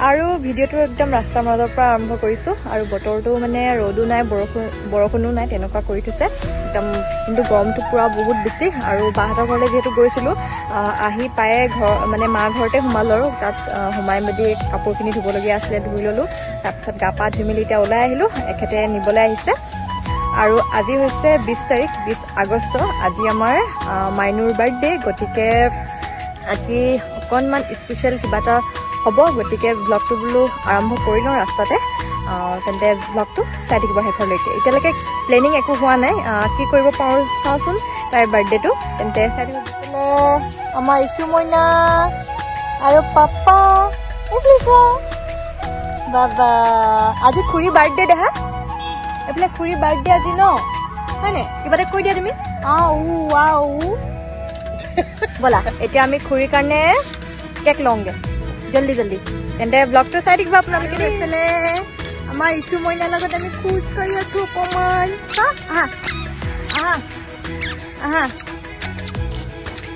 আৰু ভিডিঅ'টো একদম ৰাস্তাৰ মাজৰ পৰা আৰম্ভ কৰিছোঁ আৰু বতৰটো মানে ৰ'দো নাই বৰষুণো নাই তেনেকুৱা কৰি থৈছে একদম কিন্তু গৰমটো পুৰা বহুত বেছি আৰু বাহঁতৰ ঘৰলৈ যিহেতু গৈছিলোঁ আহি পায়ে ঘৰ মানে মা ঘৰতে সোমালোঁ আৰু তাত সোমাই মেলি কাপোৰখিনি ধুবলগীয়া আছিলে ধুই ল'লোঁ তাৰপিছত গা পা ধুই মেলি এতিয়া ওলাই আহিলোঁ এখেতে নিবলৈ আহিছে আৰু আজি হৈছে 20 তাৰিখ 20 আগষ্ট আজি আমাৰ মাইনুৰ বাৰ্থডে গতিকে আজি অকণমান স্পেচিয়েল কিবা এটা হ'ব গতিকে ব্লগটো বোলো আৰম্ভ কৰি লওঁ ৰাস্তাতে তেন্তে ব্লগটো চাই থাকিব শেষলৈকে এতিয়ালৈকে প্লেনিং একো হোৱা নাই কি কৰিব পাৰোঁ চাওঁচোন তাইৰ বাৰ্থডেটো তেন্তে চাই থাকিব আমাৰ ইছু মইনা আৰু পাপা বাবা আজি খুৰী বাৰ্থডে দেহা এইফালে খুৰী বাৰ্থডে আজি ন হয়নে কিবা এটা কৈ দিয়া তুমি ব'লা এতিয়া আমি খুৰীৰ কাৰণে কেক লওঁগে জল্দি জল্দি তেন্তে ব্লগটো চাই থাকিব আপোনালোকে এইফালে আমাৰ ইছু মইনাৰ লগত আমি খোজ কাঢ়ি আছো অকণমান আহা আহা আহা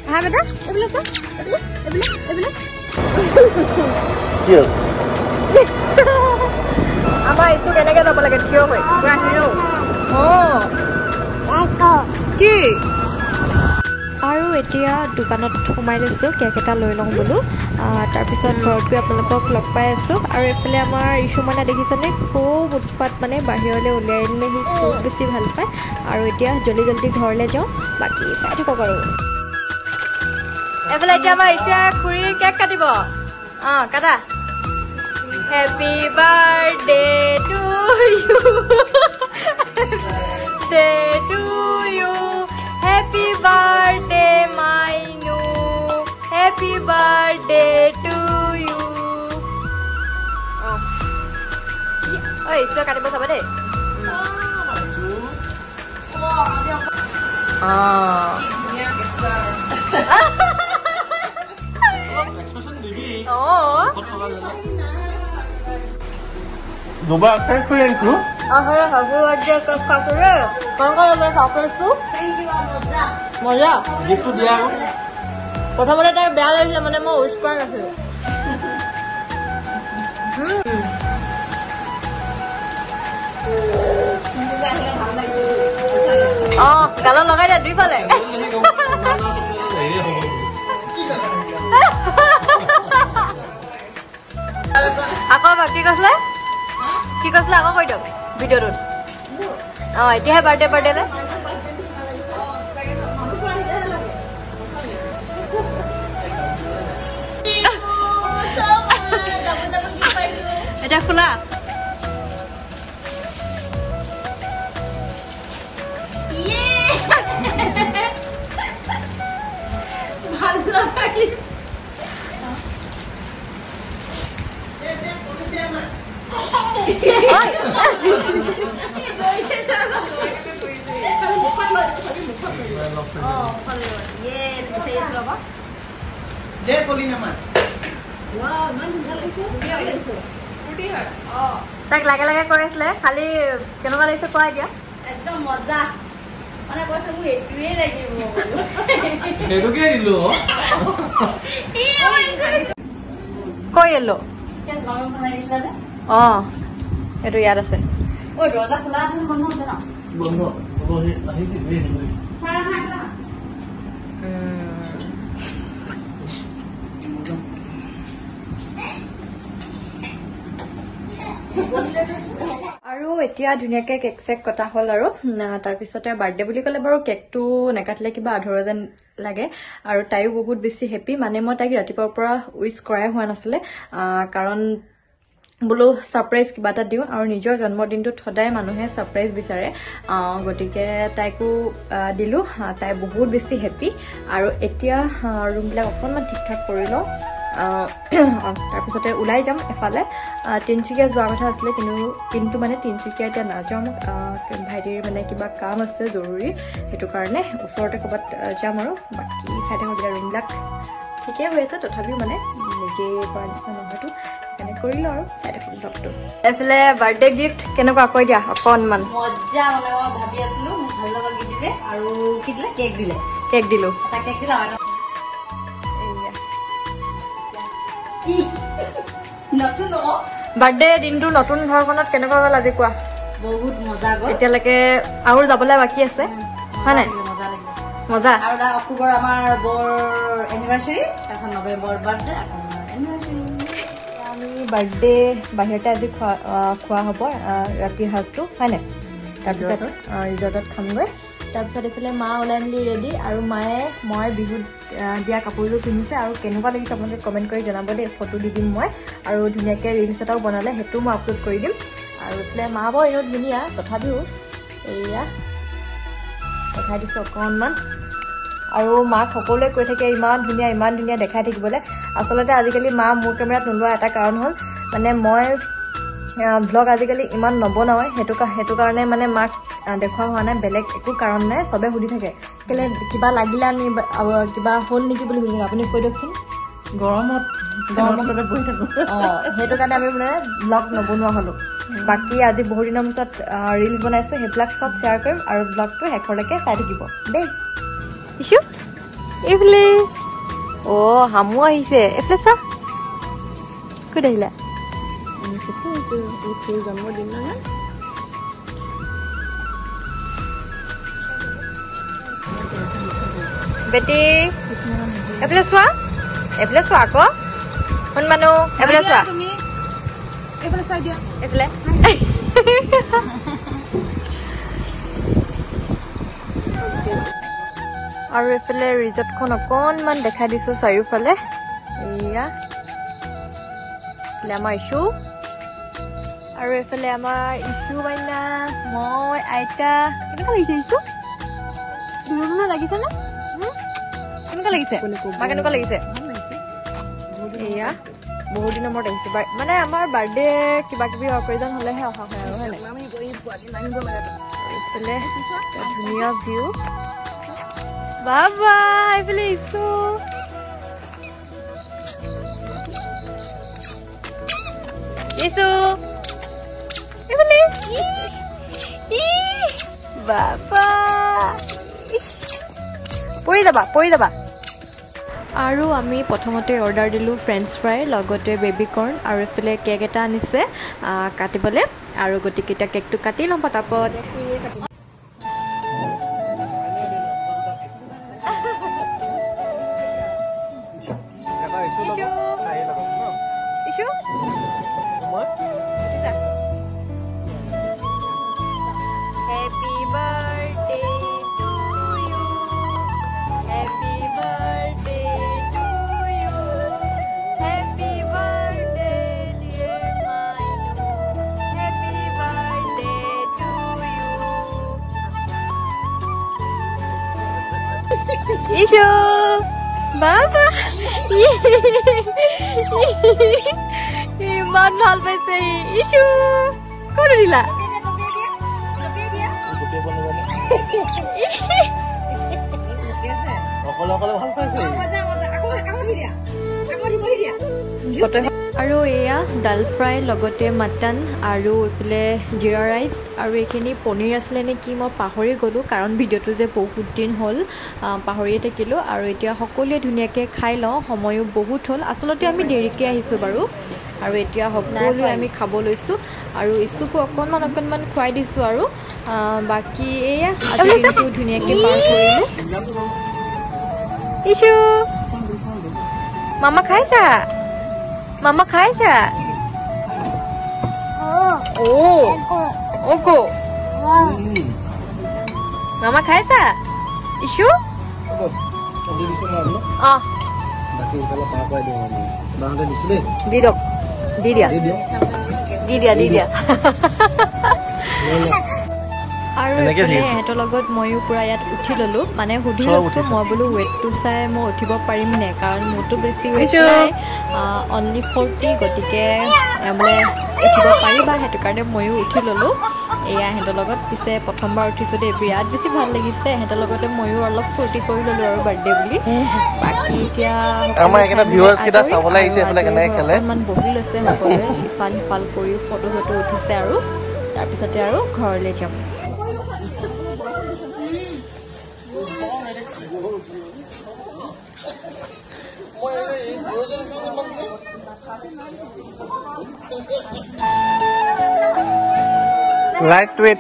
আহা বেটা এইফালে চোৱা এইফালে এইফালে আমাৰ ইছু কেনেকে যাব লাগে থিয় হৈ কি আৰু এতিয়া দোকানত সোমাই লৈছোঁ কেক এটা লৈ লওঁ বোলো তাৰপিছত ঘৰত গৈ আপোনালোকক লগ পাই আছোঁ আৰু এইফালে আমাৰ ইছু মইনা দেখিছেনে খুব উৎপাত মানে বাহিৰলৈ উলিয়াই দিলে সি খুব বেছি ভাল পায় আৰু এতিয়া জল্দি জল্দি ঘৰলৈ যাওঁ বাকী চাই থাকক আৰু এইফালে এতিয়া আমাৰ ইছুৱে খুৰী কেক কাটিব কাটা happy birthday to you Happy birthday, Mainu. Happy birthday to you. Oi, so kata bahasa apa deh? Oh. Coba saya kalian tu. Akhirnya happy birthday ke kakaknya. Kalau lebih sakit tu. মজা গিফ্টটো দিয়া প্ৰথমতে তাই বেয়া লাগিছে মানে মই wish কৰা নাছিলোঁ গালত লগাই দিয়া দুইফালে আকৌ কি কৈছিলে আকৌ কৈ দিয়ক ভিডিঅ'টোত এতিয়াহে বাৰ্থডেলে এটা খোলা তাক লাগে লাগে কৈ আছিলে খালি কেনেকুৱা লাগিছে কোৱা এতিয়া একদম মজা মানে কৈছে মোক এইটোৱে লাগিব কৈ এলো এইটো ইয়াত আছে দৰজা খোলা আছে বন্ধ আছে ন বন্ধ আৰু এতিয়া ধুনীয়াকে কেক চেক কটা হ'ল আৰু তাৰপিছতে বাৰ্থডে বুলি ক'লে বাৰু কেকটো নেকাটিলে কিবা আধৰুৱা যেন লাগে আৰু তাইও বহুত বেছি হেপী মানে মই তাইক ৰাতিপুৱাৰ পৰা উইচ কৰাই হোৱা নাছিলে কাৰণ বোলো ছাৰপ্ৰাইজ কিবা এটা দিওঁ আৰু নিজৰ জন্মদিনটোত সদায় মানুহে ছাৰপ্ৰাইজ বিচাৰে গতিকে তাইকো দিলোঁ তাই বহুত বেছি হেপী আৰু এতিয়া ৰুমবিলাক অকণমান ঠিক ঠাক কৰি লওঁ তাৰপিছতে ওলাই যাম এফালে তিনিচুকীয়া যোৱা কথা আছিলে কিন্তু মানে তিনিচুকীয়া এতিয়া নাযাওঁ ভাইটিৰ মানে কিবা কাম আছে জৰুৰী সেইটো কাৰণে ওচৰতে ক'ৰবাত যাম আৰু বাকী চাই থাকোঁ এতিয়া ৰুমবিলাক ঠিকেই হৈ আছে তথাপিও মানে নিজে কৰা নিচিনা নহয়তো সেইকাৰণে কৰিলোঁ আৰু চাই থাকোঁ ব্লগটো এইফালে বাৰ্থডে গিফ্ট কেনেকুৱা কৈ দিয়া অকণমান মজা মানে মই ভাবি আছিলোঁ মোক ভাল লগা গিফ্ট দিলে আৰু কি দিলে কেক দিলোঁ এটা কেক দিলে নতুন বাৰ্থডে দিনটো নতুন ঘৰখনত কেনেকুৱা গ'ল আজি কোৱা বহুত মজা গ'ল এতিয়ালৈকে আৰু যাবলৈ বাকী আছে হয় নাই মজা লাগিলে মজা আৰু অক্টোবৰ আমাৰ বৰ এনিভাৰ্চাৰী তাৰপিছত নৱেম্বৰ বাৰ্থডে এনিভাৰ্চাৰী আমি বাৰ্থডে বাহিৰতে আজি খোৱা হ'ব ৰাতিৰ সাজটো হয় নাই তাৰপিছত ৰিজৰ্টত খামগৈ তাৰপিছত এইফালে মা ওলাই মেলি ৰেডি আৰু মায়ে মই বিহুত দিয়া কাপোৰযোৰ পিন্ধিছে আৰু কেনেকুৱা লাগিছে আপোনালোকে কমেণ্ট কৰি জনাব দেই ফটো দি দিম মই আৰু ধুনীয়াকৈ ৰিলছ এটাও বনালে সেইটো মই আপলোড কৰি দিম আৰু এইফালে মা বাৰু এনেও ধুনীয়া তথাপিও এয়া দেখাই দিছোঁ অকণমান আৰু মাক সকলোৱে কৈ থাকে ইমান ধুনীয়া দেখাই থাকিবলৈ আচলতে আজিকালি মা মোৰ কেমেৰাত নোলোৱা এটা কাৰণ হ'ল মানে মই ভ্লগ আজিকালি ইমান নবনাওঁৱে সেইটো কাৰণে মানে মাক দেখুওৱা হোৱা নাই বেলেগ একো কাৰণ নাই চবে সুধি থাকে কেলে কিবা লাগিলে আমি কিবা হ'ল নেকি বুলি সুধি থাকে আপুনি কৈ দিয়কচোন গৰমত বহি থাকোঁ সেইটো কাৰণে আমি মানে ভ্লগ নবনোৱা হ'লোঁ বাকী আজি বহু দিনৰ পিছত ৰিলছ বনাইছোঁ সেইবিলাক চব শ্বেয়াৰ কৰিম আৰু ভ্লগটো শেষলৈকে চাই থাকিব দেই ইছু এইফালে হামু আহিছে এইফালে চোৱা ক'ত আহিলা জন্মদিন নহয় বেটি এইফালে চোৱা আকৌ শুন মানুহ এইফালে চোৱা এইফালে আৰু এইফালে ৰিজৰ্টখন অকণমান দেখাই দিছোঁ চাৰিওফালে এয়া আমাৰ ইছু আৰু এইফালে আমাৰ ইছু মাইনা মই আইতা কেনেকুৱা লাগিছে ইছু ধুনীয়া লাগিছে নে কেনেকুৱা লাগিছে মা কেনেকুৱা লাগিছে এয়া বহুত দিনৰ মূৰত আহিছে মানে আমাৰ বাৰ্থডে কিবা কিবি অকেজন হ'লেহে অহা হয় আৰু হয় নাই এইফালে ধুনীয়া ভিউ বাবা এইফালে ইছু ইছু এইফালে বাবা পৰি যাবা আৰু আমি প্ৰথমতে অৰ্ডাৰ দিলোঁ ফ্ৰেঞ্চ ফ্ৰাই লগতে বেবী কৰ্ণ আৰু এইফালে কেক এটা আনিছে কাটিবলৈ আৰু গতিকে এতিয়া কেকটো কাটি ল'ম পটাপট Ishu, Baba, iman hal paise Ishu, kau dila. আৰু এয়া দাল ফ্ৰাই লগতে মাটন আৰু এইফালে জিৰা ৰাইচ আৰু এইখিনি পনীৰ আছিলে নেকি মই পাহৰি গ'লোঁ কাৰণ ভিডিঅ'টো যে বহুত দিন হ'ল পাহৰিয়ে থাকিলোঁ আৰু এতিয়া সকলোৱে ধুনীয়াকৈ খাই লওঁ সময়ো বহুত হ'ল আচলতে আমি দেৰিকৈ আহিছোঁ বাৰু আৰু এতিয়া সকলোৱে আমি খাব লৈছোঁ আৰু ইছুকো অকণমান খুৱাই দিছোঁ আৰু বাকী এয়া আজি দিনটো ধুনীয়াকৈ পাৰ কৰিলোঁ ইছু মামা খাইছা Oko Mama খাইছা ইছু দি দিয়া আৰু এহেঁতৰ লগত ময়ো পূৰা ইয়াত উঠি ল'লোঁ মানে সুধি লৈছোঁ মই বোলো ৱেইটটো চাই মই উঠিব পাৰিম নে কাৰণ মোৰতো বেছি ৱেইট নাই অনলি 40 গতিকে বোলে উঠিব পাৰিবা সেইটো কাৰণে ময়ো উঠি ল'লোঁ এয়া এহেঁতৰ লগত পিছে প্ৰথমবাৰ উঠিছোঁ দেই বিৰাট বেছি ভাল লাগিছে এহেঁতৰ লগতে ময়ো অলপ ফূৰ্তি কৰি ল'লোঁ আৰু বাৰ্থডে বুলি বাকী এতিয়া অকণমান বহি লৈছে সকলোৱে ইফাল সিফাল কৰি ফটো চটো উঠিছে আৰু তাৰপিছতে আৰু ঘৰলৈ যাম লাইট ৱেট